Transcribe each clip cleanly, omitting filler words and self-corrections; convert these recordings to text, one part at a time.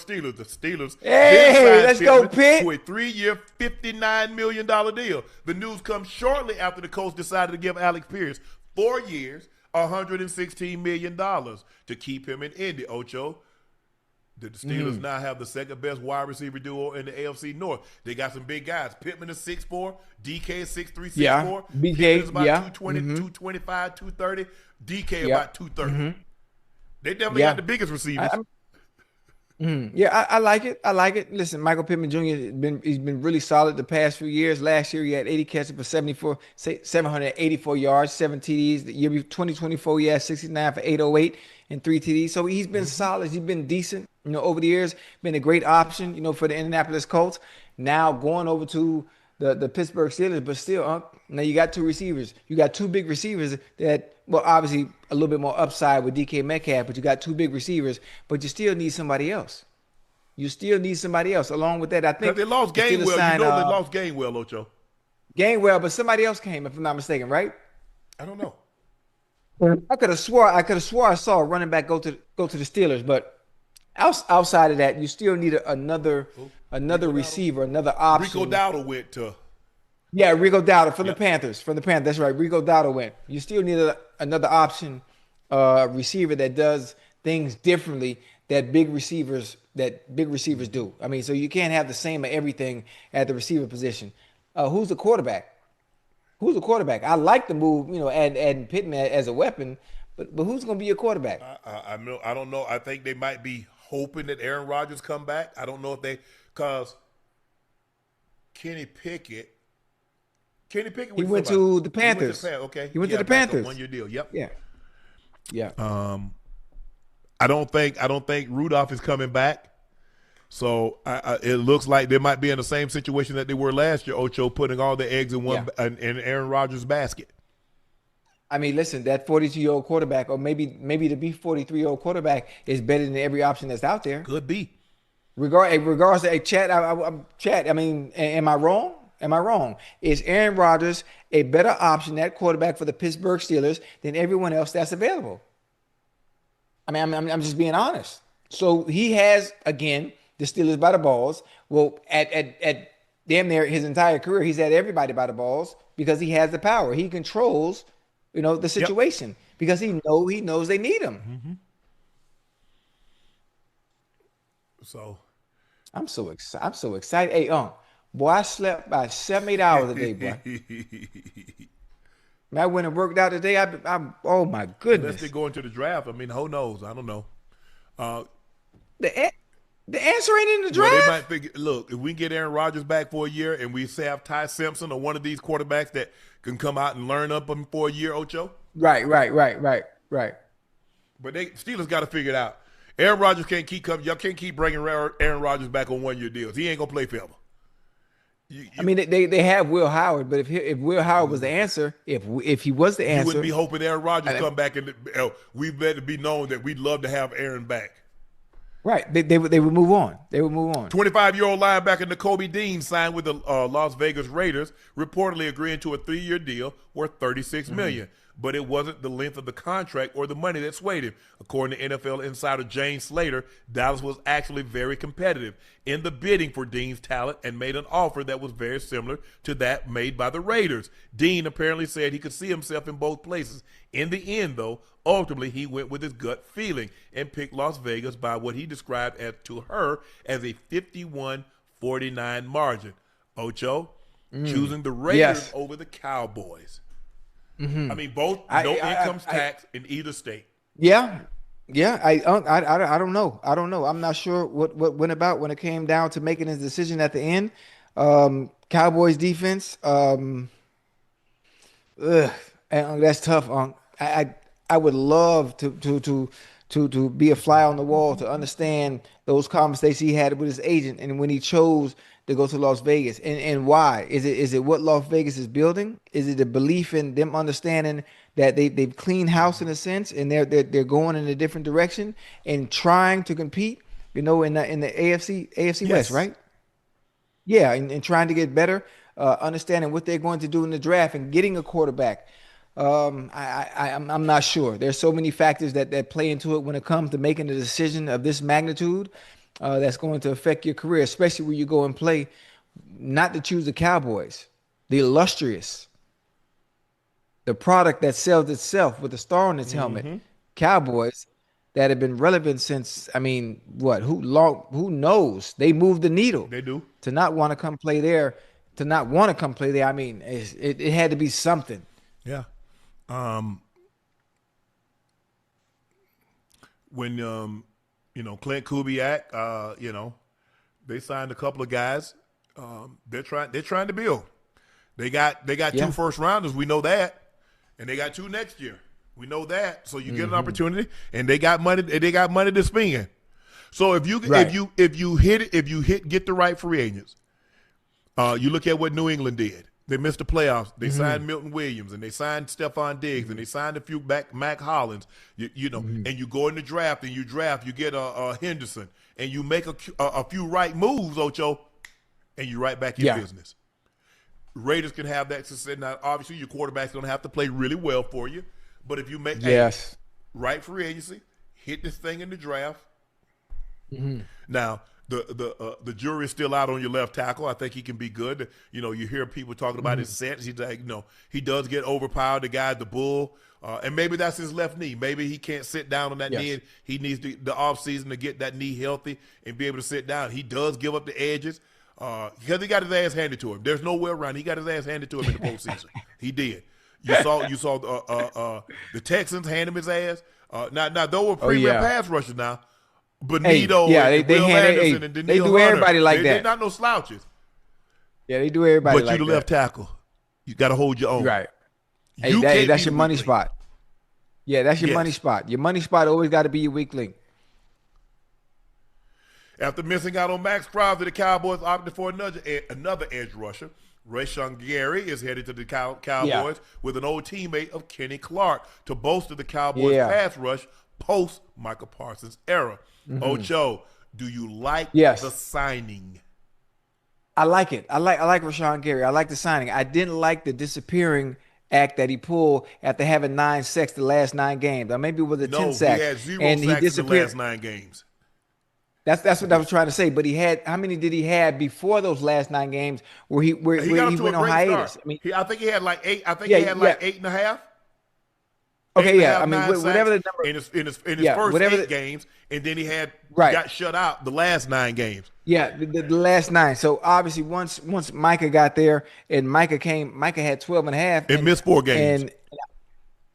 Pittsburgh Steelers. The Steelers then Hey, signed let's go, Pittman to Pitt. a 3-year, $59 million deal. The news comes shortly after the Colts decided to give Alex Pierce 4 years, $116 million to keep him in Indy, Ocho. The Steelers now have the second best wide receiver duo in the AFC North. They got some big guys. Pittman is 6'4", DK is 6'3", Yeah. 6'4". Pittman BK, is about yeah. 220, 225, 230. DK Yeah. about 230. They definitely got Yeah. the biggest I, receivers. I'm Yeah, I like it. I like it. Listen, Michael Pittman Jr. He's been really solid the past few years. Last year he had 80 catches for 784 yards, 7 TDs. The year before 2024 he had 69 for 808 and 3 TDs. So he's been solid. He's been decent, over the years. Been a great option, for the Indianapolis Colts. Now going over to the Pittsburgh Steelers, but still, now you got two receivers. You got two big receivers that, well, obviously a little bit more upside with DK Metcalf, but you got two big receivers, but you still need somebody else. You still need somebody else. Along with that, I Because think they lost the Steelers Gainwell. signed They lost Gainwell, Ocho. Gainwell, but somebody else came, if I'm not mistaken, right? I don't know. I could have swore I saw a running back go to the Steelers, but outside of that, you still need another receiver, another Rico option. Dowdle went to. Yeah, Rico Dowdle from the Yep. Panthers. From the Panthers. That's right. Rico Dowdle went. You still need another option, receiver that does things differently that big receivers do. I mean, so you can't have the same of everything at the receiver position. Who's the quarterback? Who's the quarterback? I like the move, adding Pittman as a weapon, but who's going to be your quarterback? I don't know. I think they might be hoping that Aaron Rodgers come back. I don't know if because Kenny Pickett. Kenny Pickett He went somebody. to the Panthers. Okay. He went to the back on Panthers. 1-year deal. Yep. Yeah, yeah. I don't think Rudolph is coming back. So it looks like they might be in the same situation that they were last year, Ocho, putting all the eggs in in Aaron Rodgers' basket. I mean, listen, that 42-year-old quarterback, or maybe to be 43-year-old quarterback, is better than every option that's out there. Could be. Regards to Chad, Chad. I mean, am I wrong? Am I wrong? Is Aaron Rodgers a better option at quarterback for the Pittsburgh Steelers than everyone else that's available? I mean, I'm just being honest. So he has, again, the Steelers by the balls. Well, at damn near his entire career, he's had everybody by the balls because he has the power. He controls, the situation because he knows they need him. Mm-hmm. So I'm so excited. I'm so excited. Hey, boy, I slept by 7-8 hours a day, boy. Man, I went and worked out today. Oh my unless goodness. they go into the draft, I mean, who knows? I don't know. The answer ain't in the Well, draft. they might figure, look, if we get Aaron Rodgers back for a year and we say have Ty Simpson or one of these quarterbacks that can come out and learn up him for a year, Ocho. Right. But Steelers got to figure it out. Aaron Rodgers can't keep coming. Y'all can't keep bringing Aaron Rodgers back on 1-year deals. He ain't gonna play forever. I mean, they have Will Howard, but if Will Howard was the answer, if he was the You answer, wouldn't be hoping Aaron Rodgers come back and we've let it be known that we'd love to have Aaron back. right? They would move on. They would move on. 25-year-old linebacker Nakobe Dean signed with the Las Vegas Raiders, reportedly agreeing to a 3-year deal worth $36 million. But it wasn't the length of the contract or the money that swayed him. According to NFL insider James Slater, Dallas was actually very competitive in the bidding for Dean's talent and made an offer that was very similar to that made by the Raiders. Dean apparently said he could see himself in both places. In the end, though, ultimately he went with his gut feeling and picked Las Vegas by what he described to her as a 51-49 margin. Ocho, choosing the Raiders Yes. over the Cowboys. I mean, both no income tax in either state. Yeah, yeah. I don't know. I don't know. I'm not sure what went about when it came down to making his decision at the end. Cowboys defense. And that's tough. I would love to be a fly on the wall to understand those conversations he had with his agent and when he chose to go to Las Vegas and why. Is it what Las Vegas is building? Is it a belief in them understanding that they've cleaned house in a sense and they're going in a different direction and trying to compete, in the AFC West, right? Yeah, and trying to get better, understanding what they're going to do in the draft and getting a quarterback. I'm not sure. There's so many factors that play into it when it comes to making a decision of this magnitude. that's going to affect your career, especially when you go and play. Not to choose the Cowboys, the illustrious, the product that sells itself with a star on its helmet, Cowboys that have been relevant since, I mean, what, who knows? They moved the needle. They do. To not want to come play there, to not want to come play there, I mean, it had to be something. Yeah. When Clint Kubiak, they signed a couple of guys. They're trying to build. They got two first rounders. We know that, and they got two next year. We know that. So you get an opportunity, and they got money. They got money to spend. So if you get the right free agents, you look at what New England did. They missed the playoffs. They signed Milton Williams, and they signed Stephon Diggs, and they signed a few back Mac Hollins. And you go in the draft, and you get a Henderson, and you make a few right moves, Ocho, and you're right back in business. Raiders can have that success. Now, obviously, your quarterback's going to have to play really well for you, but if you make right free agency, hit this thing in the draft. Now, the jury is still out on your left tackle. I think he can be good. You hear people talking about his sets. He's like, he does get overpowered. The guy, the bull, and maybe that's his left knee. Maybe he can't sit down on that knee. He needs the off season to get that knee healthy and be able to sit down. He does give up the edges because he got his ass handed to him. There's no way around. He got his ass handed to him in the postseason. He did. You saw the Texans hand him his ass. Now they were premier pass rushers now. Benito, and Will Anderson, and Daniil they do Hunter. everybody like that. They're not no slouches. Yeah, they do everybody but like that. But you the left tackle. You got to hold your own. Right. That's your money spot. Yeah, that's your money spot. Your money spot always got to be your weak link. After missing out on Max Crosby, the Cowboys opted for another edge rusher. Rashawn Gary is headed to the Cowboys with an old teammate of Kenny Clark to bolster the Cowboys' pass rush post Michael Parsons era. Ocho, do you like the signing? I like it. I like Rashawn Gary. I like the signing. I didn't like the disappearing act that he pulled after having 9 sacks the last 9 games. Or maybe it was a 10 sack. He had 0 sacks in the last 9 games. That's what I was trying to say. But he had, how many did he have before those last 9 games where he went on hiatus? Start. I think he had like 8. I think he had like 8.5. Okay, yeah. I mean, whatever the number in his first 8 games, and then he got shut out the last 9 games. Yeah, the last 9. So obviously, once Micah got there, and Micah had 12.5 and missed 4 games.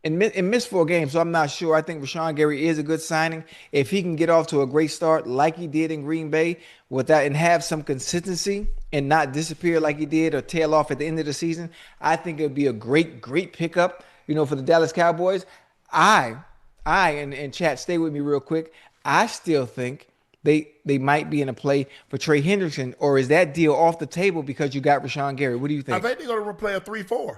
And missed 4 games. So I'm not sure. I think Rashawn Gary is a good signing if he can get off to a great start like he did in Green Bay with that, and have some consistency and not disappear like he did or tail off at the end of the season. I think it would be a great pickup. For the Dallas Cowboys. And chat, stay with me real quick. I still think they might be in a play for Trey Hendrickson, or is that deal off the table because you got Rashawn Gary? What do you think? I think they're going to play a 3-4.